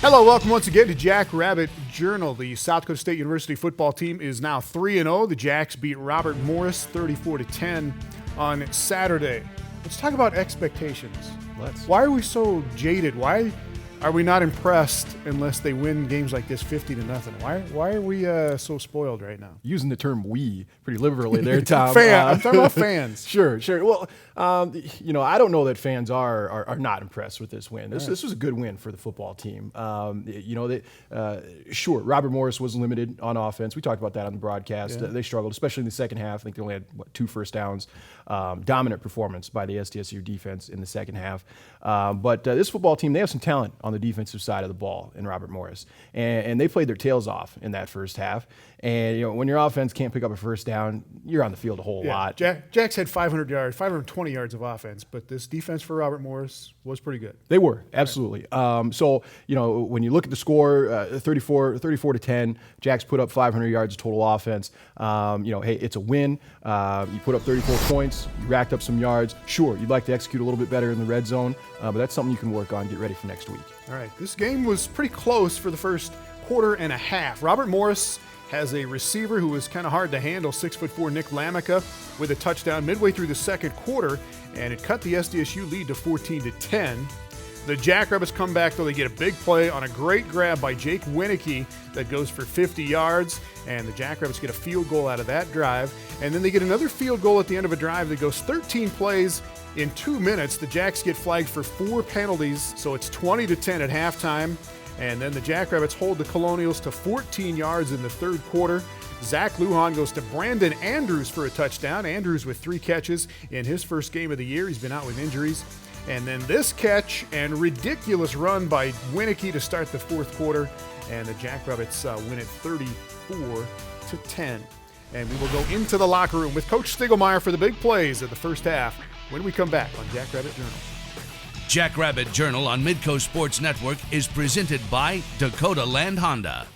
Hello, welcome once again to Jackrabbit Journal. The South Dakota State University football team is now 3-0. The Jacks beat Robert Morris 34-10 on Saturday. Let's talk about expectations. Why are we so jaded? Why are we not impressed unless they win games like this 50-0? Why are we so spoiled right now? Using the term "we" pretty liberally there, Tom. I'm talking about fans. Sure. Well, I don't know that fans are not impressed with this win. This was a good win for the football team. Sure, Robert Morris was limited on offense. We talked about that on the broadcast. Yeah. They struggled, especially in the second half. I think they only had 2 first downs. Dominant performance by the SDSU defense in the second half. But this football team, they have some talent on the defensive side of the ball in Robert Morris, and they played their tails off in that first half. And when your offense can't pick up a first down, you're on the field a whole lot. Jacks had 520 yards of offense, but this defense for Robert Morris was pretty good. They were, absolutely. So when you look at the score, 34-10, Jacks put up 500 yards of total offense. Hey, it's a win. You put up 34 points, you racked up some yards. Sure, you'd like to execute a little bit better in the red zone, but that's something you can work on, get ready for next week. All right, this game was pretty close for the first quarter and a half. Robert Morris has a receiver who was kind of hard to handle, 6'4" Nick Lamica, with a touchdown midway through the second quarter, and it cut the SDSU lead to 14-10. The Jackrabbits come back, though. They get a big play on a great grab by Jake Winicky that goes for 50 yards, and the Jackrabbits get a field goal out of that drive. And then they get another field goal at the end of a drive that goes 13 plays in 2 minutes. The Jacks get flagged for 4 penalties, so it's 20-10 at halftime. And then the Jackrabbits hold the Colonials to 14 yards in the third quarter. Zach Lujan goes to Brandon Andrews for a touchdown. Andrews with 3 catches in his first game of the year. He's been out with injuries. And then this catch and ridiculous run by Winicky to start the fourth quarter. And the Jackrabbits win it 34-10. And we will go into the locker room with Coach Stiegelmeier for the big plays of the first half when we come back on Jackrabbit Journal. Jackrabbit Journal on Midco Sports Network is presented by Dakota Land Honda.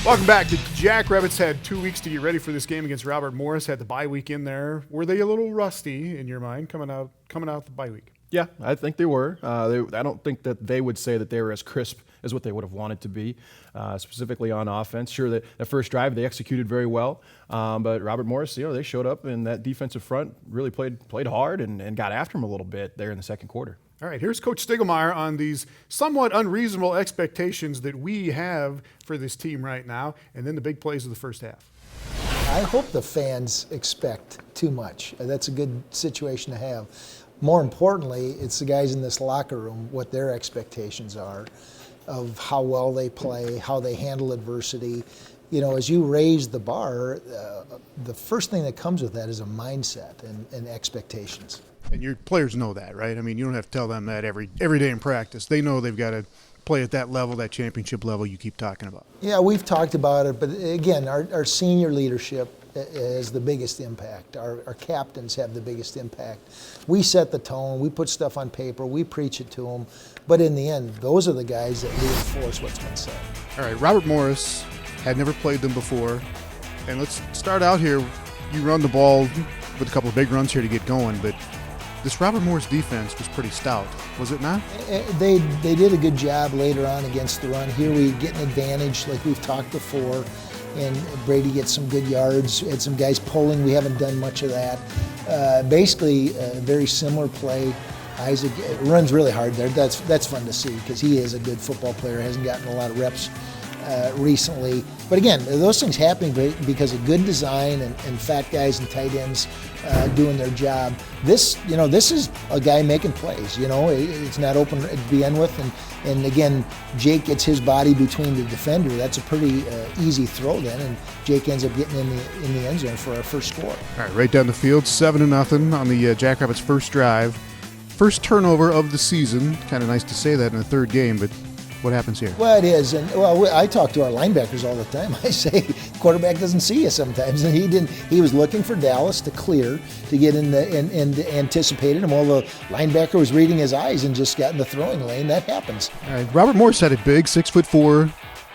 Welcome back. The Jackrabbits had 2 weeks to get ready for this game against Robert Morris. Had the bye week in there. Were they a little rusty in your mind coming out the bye week? Yeah, I think they were. I don't think that they would say that they were as crisp as what they would have wanted to be, specifically on offense. Sure, that first drive they executed very well, but Robert Morris, they showed up, and that defensive front really played hard and got after him a little bit there in the second quarter. All right, here's Coach Stiegelmeier on these somewhat unreasonable expectations that we have for this team right now, and then the big plays of the first half. I hope the fans expect too much. That's a good situation to have. More importantly, it's the guys in this locker room, what their expectations are of how well they play, how they handle adversity. As you raise the bar, the first thing that comes with that is a mindset and expectations. And your players know that, right? I mean, you don't have to tell them that every day in practice. They know they've got to play at that level, that championship level you keep talking about. Yeah, we've talked about it, but again, our senior leadership has the biggest impact. Our captains have the biggest impact. We set the tone, we put stuff on paper, we preach it to them, but in the end, those are the guys that reinforce what's been said. All right, Robert Morris had never played them before, and let's start out here. You run the ball with a couple of big runs here to get going, but this Robert Morris defense was pretty stout, was it not? They did a good job later on against the run. Here we get an advantage like we've talked before, and Brady gets some good yards, had some guys pulling. We haven't done much of that. Basically, a very similar play. Isaac runs really hard there. That's fun to see because he is a good football player, hasn't gotten a lot of reps recently. But again, those things happening because of good design and fat guys and tight ends doing their job. This is a guy making plays. It's not open to begin with, and again, Jake gets his body between the defender. That's a pretty easy throw then, and Jake ends up getting in the end zone for our first score. All right, right down the field, 7-0 on the Jackrabbits' first drive. First turnover of the season. Kind of nice to say that in the third game, but what happens here? Well, it is, and I talk to our linebackers all the time. I say, quarterback doesn't see you sometimes, and he didn't. He was looking for Dallas to clear to get in and anticipated him. Well, the linebacker was reading his eyes and just got in the throwing lane. That happens. All right, Robert Morris had a big 6'4"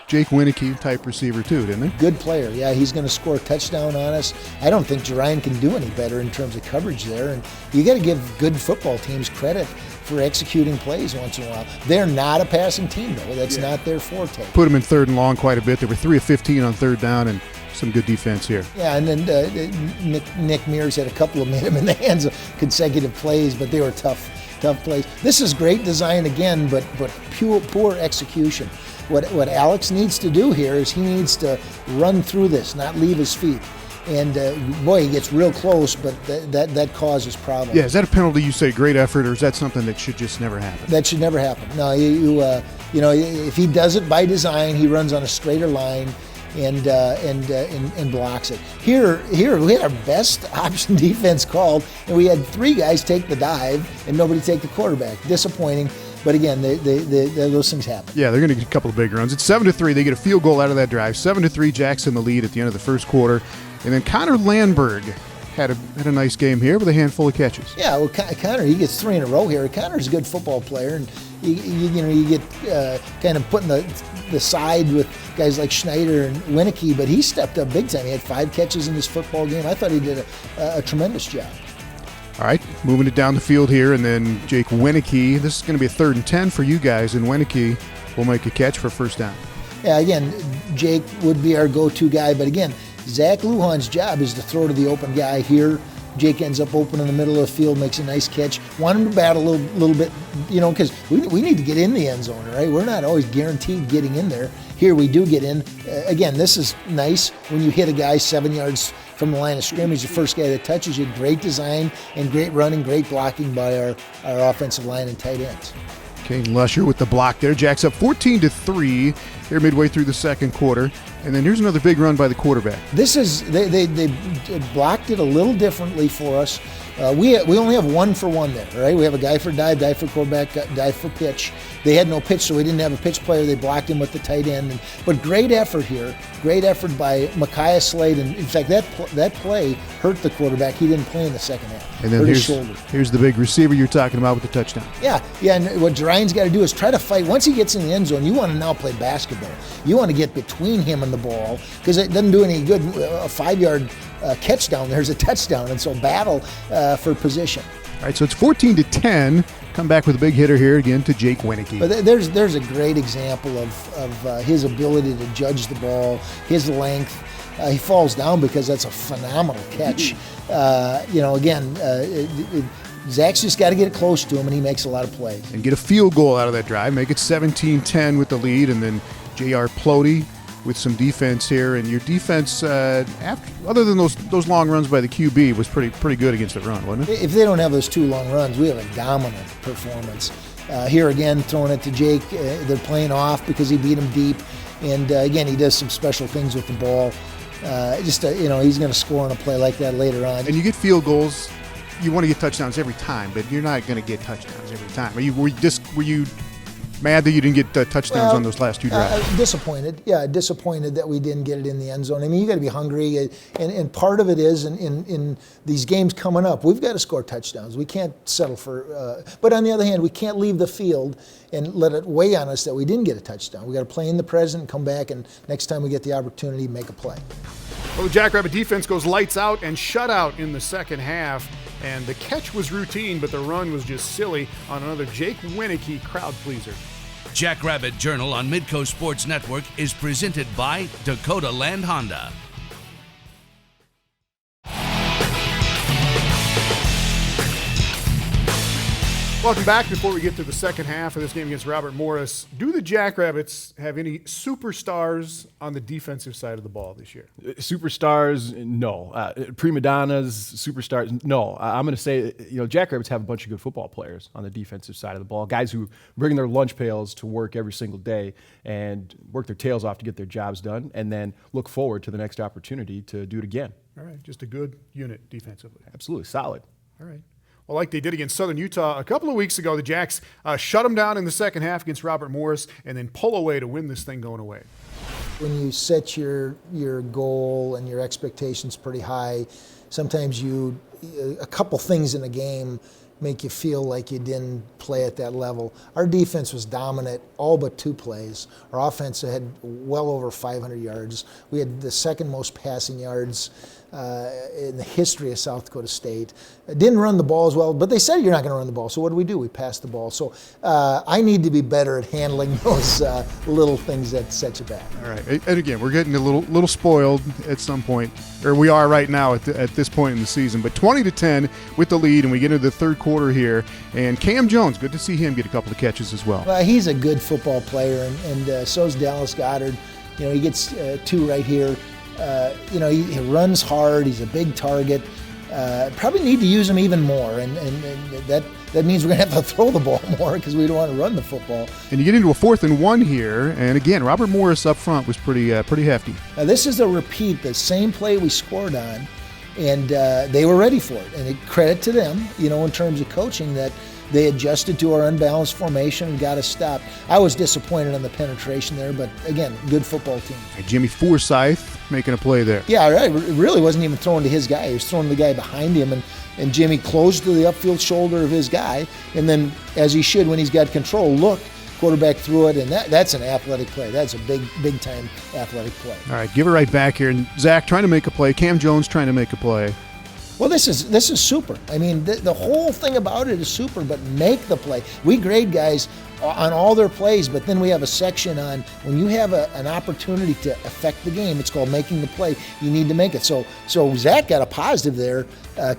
Jake Winicky type receiver too, didn't they? Good player. Yeah, he's going to score a touchdown on us. I don't think Jerian can do any better in terms of coverage there. And you got to give good football teams credit for executing plays once in a while. They're not a passing team, though. That's not their forte. Put them in 3rd and long quite a bit. They were 3 of 15 on 3rd down, and some good defense here. Yeah, and then Nick Mears had a couple of made him in the hands of consecutive plays, but they were tough plays. This is great design again, but poor execution. What Alex needs to do here is he needs to run through this, not leave his feet. And boy, he gets real close, but that causes problems. Yeah, is that a penalty? You say great effort, or is that something that should just never happen? That should never happen. No, you know, if he does it by design, he runs on a straighter line and blocks it. Here we had our best option defense called, and we had 3 guys take the dive and nobody take the quarterback. Disappointing. But again, those things happen. Yeah, they're going to get a couple of big runs. It's 7-3. They get a field goal out of that drive. 7-3. Jackson the lead at the end of the first quarter, and then Connor Landberg had a nice game here with a handful of catches. Yeah, well, Connor, he gets 3 in a row here. Connor's a good football player, and you get kind of put in the side with guys like Schneider and Winicky, but he stepped up big time. He had 5 catches in this football game. I thought he did a tremendous job. All right, moving it down the field here, and then Jake Winicky. This is going to be a 3rd and 10 for you guys, and Winicky will make a catch for 1st down. Yeah, again, Jake would be our go-to guy, but again, Zach Lujan's job is to throw to the open guy here. Jake ends up open in the middle of the field, makes a nice catch. Want him to battle a little bit, you know, because we need to get in the end zone, right? We're not always guaranteed getting in there. Here we do get in. Again, this is nice when you hit a guy 7 yards from the line of scrimmage, the first guy that touches you. Great design and great running, great blocking by our offensive line and tight ends. Kane Lusher with the block there. Jacks up 14-3 here midway through the second quarter. And then here's another big run by the quarterback. This is they blocked it a little differently for us. We only have 1-for-1 there, right? We have a guy for dive, guy for quarterback, guy for pitch. They had no pitch, so we didn't have a pitch player. They blocked him with the tight end. But great effort here. Great effort by Micaiah Slade. And in fact, that play hurt the quarterback. He didn't play in the second half. And then here's the big receiver you're talking about with the touchdown. Yeah. And what Jerian's got to do is try to fight. Once he gets in the end zone, you want to now play basketball. You want to get between him and the ball, because it doesn't do any good. A 5-yard catch down there's a touchdown, and so battle for position. All right, so it's 14-10. Come back with a big hitter here again to Jake Winicky. But there's a great example of his ability to judge the ball, his length. He falls down because that's a phenomenal catch. Zach's just got to get it close to him, and he makes a lot of plays. And get a field goal out of that drive. Make it 17-10 with the lead, and then J.R. Plody with some defense here. And your defense, other than those long runs by the QB, was pretty good against the run, wasn't it? If they don't have those 2 long runs, we have a dominant performance. Here again, throwing it to Jake. They're playing off because he beat him deep. And again, he does some special things with the ball. He's going to score on a play like that later on. And you get field goals. You want to get touchdowns every time, but you're not going to get touchdowns every time. Were you mad that you didn't get touchdowns on those last 2 drives? Disappointed. Yeah, disappointed that we didn't get it in the end zone. I mean, you got to be hungry, and part of it is in these games coming up, we've got to score touchdowns. We can't settle for. But on the other hand, we can't leave the field and let it weigh on us that we didn't get a touchdown. We got to play in the present, come back, and next time we get the opportunity, make a play. Well, the Jackrabbit defense goes lights out and shutout in the second half. And the catch was routine, but the run was just silly on another Jake Winicky crowd pleaser. Jackrabbit Journal on Midco Sports Network is presented by Dakota Land Honda. Welcome back. Before we get to the second half of this game against Robert Morris, do the Jackrabbits have any superstars on the defensive side of the ball this year? Superstars, no. Prima donnas, superstars, no. I'm going to say, Jackrabbits have a bunch of good football players on the defensive side of the ball, guys who bring their lunch pails to work every single day and work their tails off to get their jobs done, and then look forward to the next opportunity to do it again. All right, just a good unit defensively. Absolutely, solid. All right. Well, like they did against Southern Utah a couple of weeks ago, the Jacks shut them down in the second half against Robert Morris and then pull away to win this thing going away. When you set your goal and your expectations pretty high, sometimes a couple things in a game make you feel like you didn't play at that level. Our defense was dominant all but 2 plays. Our offense had well over 500 yards. We had the second most passing yards in the history of South Dakota State. Didn't run the ball as well, but they said you're not going to run the ball. So what do? We passed the ball. So I need to be better at handling those little things that set you back. All right, and again, we're getting a little spoiled at some point, or we are right now at this point in the season. But 20-10 with the lead, and we get into the third quarter here. And Cam Jones, good to see him get a couple of catches as well. Well, he's a good football player, and so is Dallas Goddard. You know, he gets 2 right here. You know, he runs hard. He's a big target. Probably need to use him even more, and that means we're going to have to throw the ball more because we don't want to run the football. And you get into a 4th and 1 here, and again, Robert Morris up front was pretty hefty. Now, this is a repeat, the same play we scored on, and they were ready for it. And credit to them, you know, in terms of coaching, that they adjusted to our unbalanced formation and got us stopped. I was disappointed on the penetration there, but again, good football team. Jimmie Forsythe making a play there. Yeah, right. It really wasn't even throwing to his guy. He was throwing to the guy behind him, and Jimmie closed to the upfield shoulder of his guy, and then, as he should when he's got control, looked, quarterback threw it, and that's an athletic play. That's a big time athletic play. All right, give it right back here. And Zach trying to make a play. Cam Jones trying to make a play. Well, this is super. I mean, the whole thing about it is super, but make the play. We grade guys on all their plays, but then we have a section on when you have an opportunity to affect the game, it's called making the play. You need to make it. So Zach got a positive there.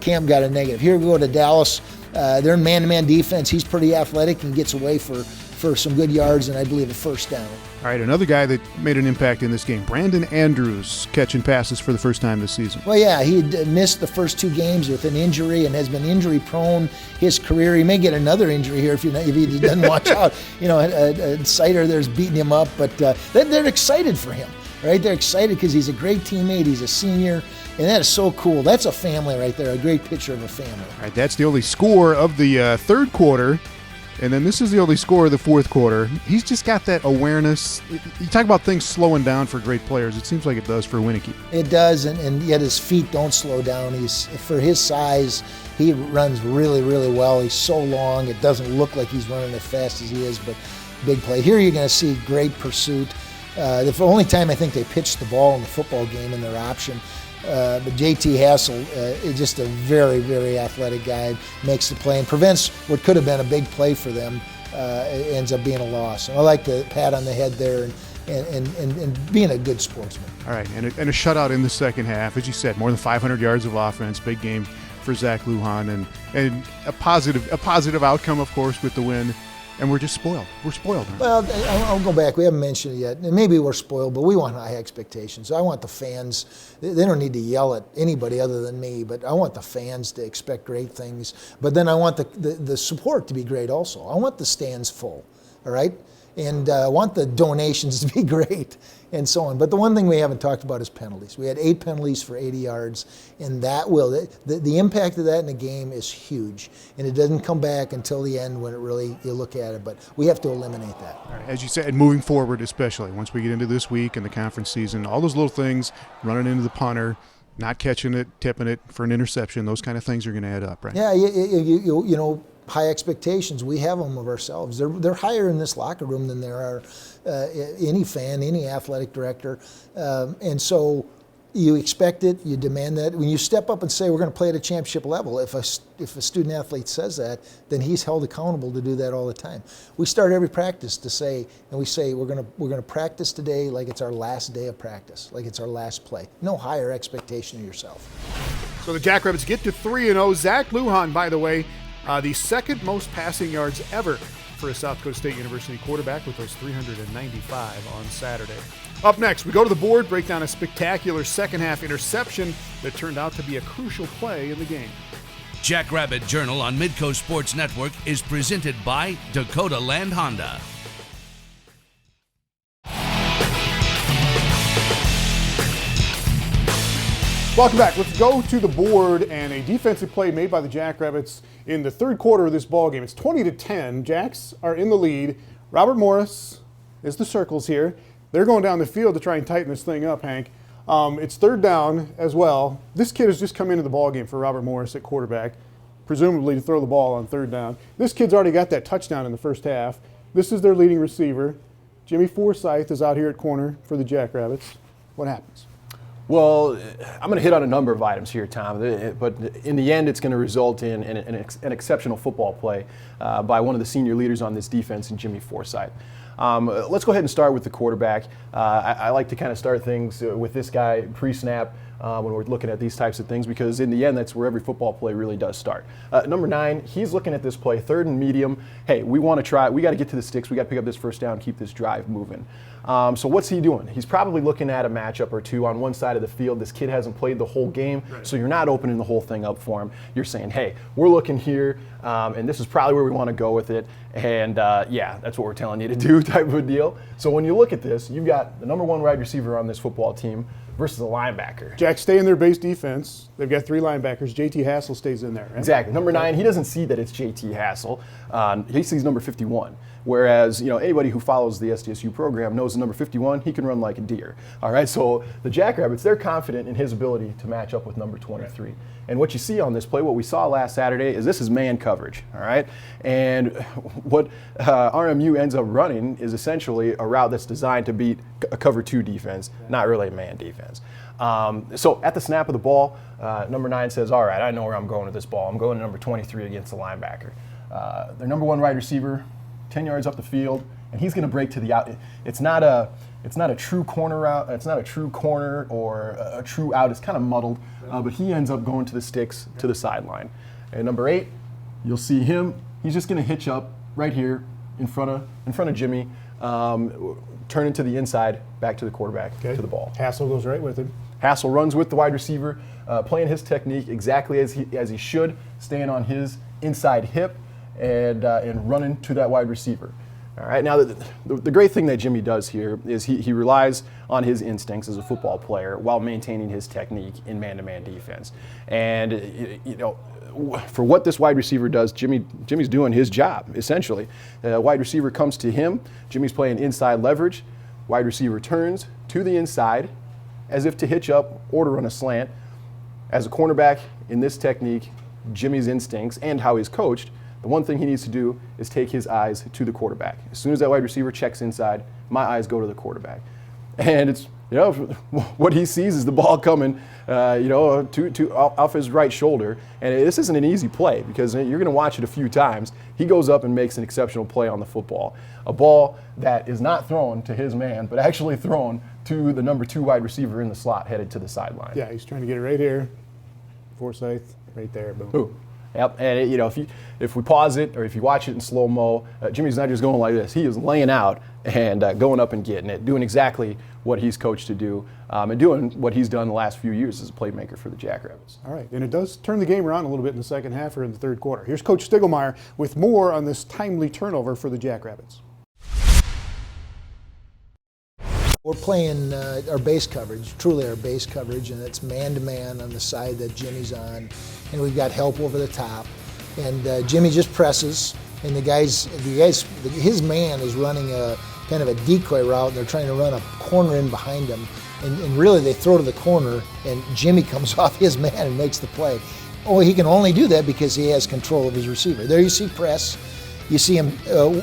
Cam got a negative. Here we go to Dallas. They're in man-to-man defense. He's pretty athletic and gets away for some good yards and I believe a first down. All right, another guy that made an impact in this game, Brandon Andrews, catching passes for the first time this season. Well, yeah, he had missed the first 2 games with an injury and has been injury-prone his career. He may get another injury here if he doesn't watch out. You know, Sider there's beating him up, but they're excited for him, right? They're excited because he's a great teammate. He's a senior, and that is so cool. That's a family right there, a great picture of a family. All right, that's the only score of the third quarter. And then this is the only score of the fourth quarter. He's just got that awareness. You talk about things slowing down for great players. It seems like it does for Winneke. It does, and yet his feet don't slow down. For his size, he runs really, really well. He's so long, it doesn't look like he's running as fast as he is, but big play. Here you're going to see great pursuit. The only time I think they pitched the ball in the football game in their option. But JT Hassel is just a very, very athletic guy, makes the play and prevents what could have been a big play for them. It ends up being a loss. And I like the pat on the head there and being a good sportsman. All right, and a shutout in the second half. As you said, more than 500 yards of offense, big game for Zach Lujan, and a positive outcome, of course, with the win. And we're just spoiled. We're spoiled. Right? Well, I'll go back. We haven't mentioned it yet. And maybe we're spoiled, but we want high expectations. I want the fans. They don't need to yell at anybody other than me, but I want the fans to expect great things. But then I want the support to be great also. I want the stands full, all right? And I want the donations to be great and so on. But the one thing we haven't talked about is penalties. We had 8 penalties for 80 yards, and that the impact of that in the game is huge. And it doesn't come back until the end when you look at it. But we have to eliminate that. All right, as you said, moving forward, especially once we get into this week and the conference season, all those little things, running into the punter, not catching it, tipping it for an interception, those kind of things are going to add up, right? Yeah, you know, high expectations. We have them of ourselves. They're higher in this locker room than there are any fan, any athletic director. And so you expect it, you demand that. When you step up and say we're going to play at a championship level, if a student athlete says that, then he's held accountable to do that all the time. We start every practice to say, and we say we're going to practice today like it's our last day of practice, like it's our last play. No higher expectation of yourself. So the Jackrabbits get to 3-0. Zach Lujan, by the way, the second most passing yards ever for a South Dakota State University quarterback with those 395 on Saturday. Up next, we go to the board, break down a spectacular second-half interception that turned out to be a crucial play in the game. Jackrabbit Journal on Midco Sports Network is presented by Dakota Land Honda. Welcome back. Let's go to the board and a defensive play made by the Jackrabbits in the third quarter of this ball game. It's 20-10. Jacks are in the lead. Robert Morris is the circles here. They're going down the field to try and tighten this thing up, Hank. It's third down as well. This kid has just come into the ball game for Robert Morris at quarterback. presumably to throw the ball on third down. This kid's already got that touchdown in the first half. This is their leading receiver. Jimmie Forsythe is out here at corner for the Jackrabbits. What happens? Well, I'm going to hit on a number of items here, Tom, but in the end, it's going to result in an exceptional football play by one of the senior leaders on this defense, in Jimmie Forsythe. Let's go ahead and start with the quarterback. I like to kind of start things with this guy pre-snap when we're looking at these types of things, because in the end, that's where every football play really does start. Number 9, he's looking at this play, 3rd and medium. Hey, we want to try. We got to get to the sticks. We got to pick up this first down, keep this drive moving. So what's he doing? He's probably looking at a matchup or two on one side of the field. This kid hasn't played the whole game, so you're not opening the whole thing up for him. You're saying, hey, we're looking here, and this is probably where we want to go with it. And yeah, that's what we're telling you to do, type of a deal. So when you look at this, you've got the number 1 wide receiver on this football team versus a linebacker. Jack, stay in their base defense. They've got 3 linebackers. JT Hassel stays in there, right? Exactly. Number 9, he doesn't see that it's JT Hassel. He sees number 51. Whereas, anybody who follows the SDSU program knows the number 51, he can run like a deer. All right, so the Jackrabbits, they're confident in his ability to match up with number 23. Right. And what you see on this play, what we saw last Saturday, is this is man coverage, all right? And what RMU ends up running is essentially a route that's designed to beat a cover 2 defense, not really a man defense. So at the snap of the ball, number 9 says, all right, I know where I'm going with this ball. I'm going to number 23 against the linebacker. Their number 1 wide receiver, 10 yards up the field, and he's going to break to the out. It's not a true corner route. It's not a true corner or a true out. It's kind of muddled, but he ends up going to the sticks to the sideline. And number 8, you'll see him. He's just going to hitch up right here in front of Jimmie, turn into the inside, back to the quarterback, to the ball. Hassel goes right with him. Hassel runs with the wide receiver, playing his technique exactly as he should, staying on his inside hip and running to that wide receiver. All right. Now, the great thing that Jimmie does here is he relies on his instincts as a football player while maintaining his technique in man-to-man defense. And for what this wide receiver does, Jimmie's doing his job essentially. The wide receiver comes to him. Jimmie's playing inside leverage. Wide receiver turns to the inside, as if to hitch up or to run a slant. As a cornerback in this technique, Jimmie's instincts and how he's coached, the one thing he needs to do is take his eyes to the quarterback. As soon as that wide receiver checks inside, my eyes go to the quarterback. And it's, what he sees is the ball coming, off his right shoulder. And this isn't an easy play because you're going to watch it a few times. He goes up and makes an exceptional play on the football. A ball that is not thrown to his man, but actually thrown to the number 2 wide receiver in the slot headed to the sideline. Yeah, he's trying to get it right here. Forsythe, right there, boom. Ooh. Yep, and if we pause it or if you watch it in slow-mo, Jimmie's not just going like this. He is laying out and going up and getting it, doing exactly what he's coached to do, and doing what he's done the last few years as a playmaker for the Jackrabbits. All right, and it does turn the game around a little bit in the second half or in the third quarter. Here's Coach Stiegelmeyer with more on this timely turnover for the Jackrabbits. We're playing our base coverage, truly our base coverage, and it's man-to-man on the side that Jimmie's on, and we've got help over the top. And Jimmie just presses, and his man is running a kind of a decoy route, and they're trying to run a corner in behind him. And really, they throw to the corner, and Jimmie comes off his man and makes the play. Oh, he can only do that because he has control of his receiver. There you see press. You see him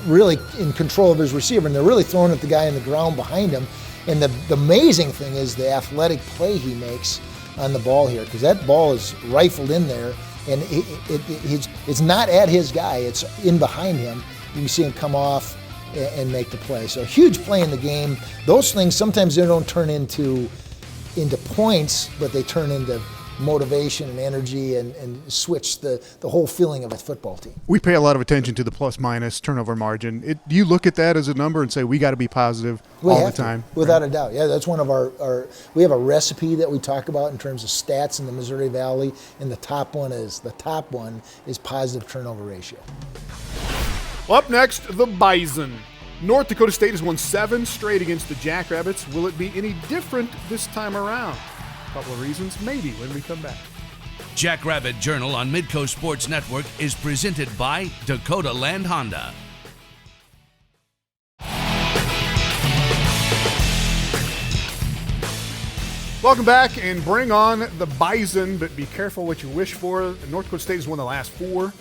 really in control of his receiver, and they're really throwing at the guy on the ground behind him. And the amazing thing is the athletic play he makes on the ball here, because that ball is rifled in there, and it's not at his guy, it's in behind him. You can see him come off and make the play. So huge play in the game. Those things, sometimes they don't turn into points, but they turn into motivation and energy and switch the whole feeling of a football team. We pay a lot of attention to the plus-minus turnover margin. Do you look at that as a number and say we got to be positive all the time? Without a doubt. Yeah, that's one of our we have a recipe that we talk about in terms of stats in the Missouri Valley, and the top one is positive turnover ratio. Up next, the Bison. North Dakota State has won 7 straight against the Jackrabbits. Will it be any different this time around? A couple of reasons, maybe, when we come back. Jackrabbit Journal on Midco Sports Network is presented by Dakota Land Honda. Welcome back, and bring on the Bison, but be careful what you wish for. North Dakota State has won the last 4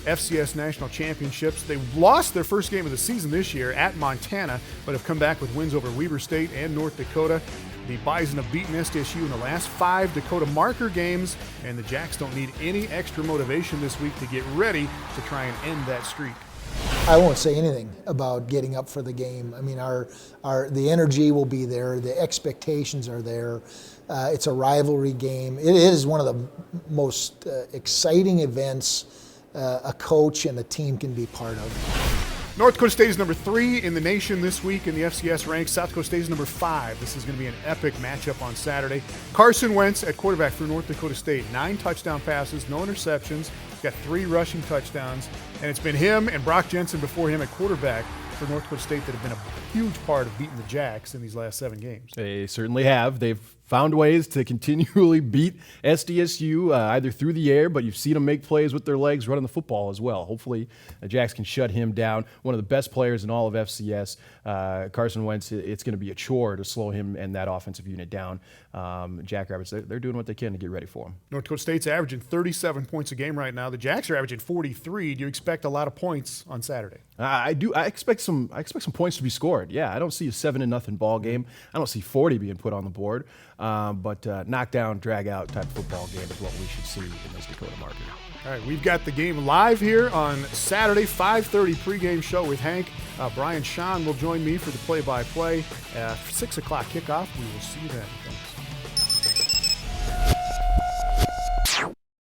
FCS national championships. They lost their first game of the season this year at Montana, but have come back with wins over Weber State and North Dakota. The Bison have beaten SDSU in the last 5 Dakota Marker games, and the Jacks don't need any extra motivation this week to get ready to try and end that streak. I won't say anything about getting up for the game. I mean, the energy will be there. The expectations are there. It's a rivalry game. It is one of the most exciting events a coach and a team can be part of. North Dakota State is number 3 in the nation this week in the FCS ranks. South Dakota State is number 5. This is going to be an epic matchup on Saturday. Carson Wentz at quarterback for North Dakota State. 9 touchdown passes, no interceptions. He's got 3 rushing touchdowns. And it's been him and Brock Jensen before him at quarterback for North Dakota State that have been a huge part of beating the Jacks in these last 7 games. They certainly have. They've found ways to continually beat SDSU either through the air, but you've seen them make plays with their legs running the football as well. Hopefully, the Jacks can shut him down. One of the best players in all of FCS, Carson Wentz, it's going to be a chore to slow him and that offensive unit down. Jackrabbits, they're doing what they can to get ready for him. North Dakota State's averaging 37 points a game right now. The Jacks are averaging 43. Do you expect a lot of points on Saturday? I do. I expect some points to be scored. Yeah, I don't see a 7-0 ball game. I don't see 40 being put on the board. But knockdown, drag out type football game is what we should see in this Dakota Marker. All right, we've got the game live here on Saturday, 5:30 pregame show with Hank. Brian Sean will join me for the play-by-play. 6 o'clock kickoff. We will see you then. Thanks.